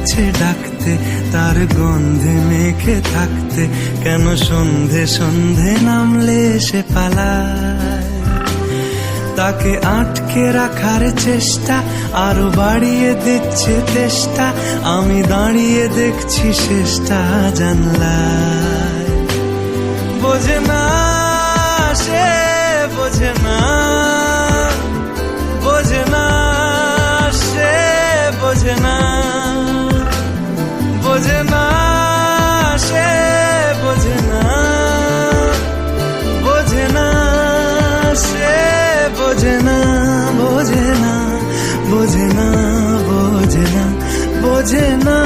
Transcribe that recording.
কাছে ডাকতে, তার গন্ধে মেখে থাকতে, কেন সন্ধে সন্ধে নামলে সে পালায়। তাকে আটকে রাখার চেষ্টা আরো বাড়িয়ে দিচ্ছে তেষ্টা, আমি দাঁড়িয়ে দেখছি শেষটা জানলায়। বোঝে না সে, বোঝে না, বোঝে না সে, বোঝে না, বোঝে না সে, বোঝে না, বোঝে না সে, বোঝে না, বোঝে না, বোঝে না, বোঝে না, বোঝে না।